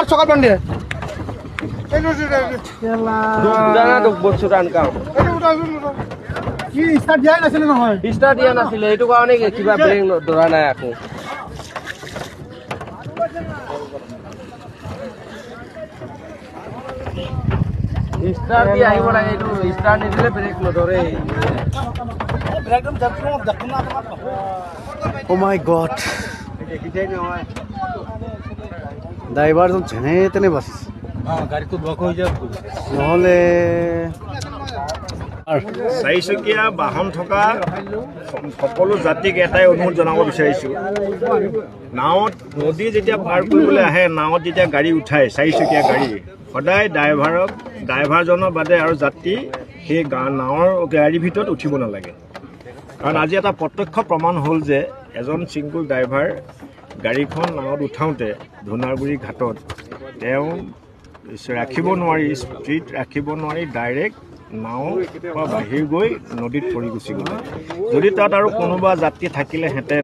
চকাৰ বান্ধে কি ষ্টাৰ্ট দিয়াই নাছিলে নহয় ষ্টাৰ্ট দিয়া নাছিলে এইটো কাৰণে কিবা ব্ৰেক ধৰা নাই আকৌ ষ্টাৰ্ট দি আহিব লাগে এইটো ষ্টাৰ্ট নিদিলে ব্ৰেক নধৰে ও মাই গড ড্ৰাইভাৰজন যেনে তেনে বাচিছে গাড়ীটো ব্লক হৈ যায় নহ'লে চাৰিচকীয়া বাহন থকা সকলো জাতিক এটাই অনুৰোধ জনাব বিচাৰিছোঁ নাৱত নদী যেতিয়া পাৰ কৰিবলৈ আহে নাৱত যেতিয়া গাড়ী উঠায় চাৰিচকীয়া গাড়ী সদায় ড্ৰাইভাৰজনৰ বাদে আৰু যাত্ৰী সেই নাৱৰ গাড়ীৰ ভিতৰত উঠিব নালাগে কাৰণ আজি এটা প্ৰত্যক্ষ প্ৰমাণ হ'ল যে এজন ছিংগুল ড্ৰাইভাৰ গাড়ীখন নাৱত উঠাওঁতে ধুনাৰগুৰি ঘাটত তেওঁ ৰাখিব নোৱাৰি স্পীড ৰাখিব নোৱাৰি ডাইৰেক্ট নাও বাহিৰ গৈ নদীত পৰি গুচি গ'লে যদি তাত আৰু কোনোবা যাত্ৰী থাকিলেহেঁতেন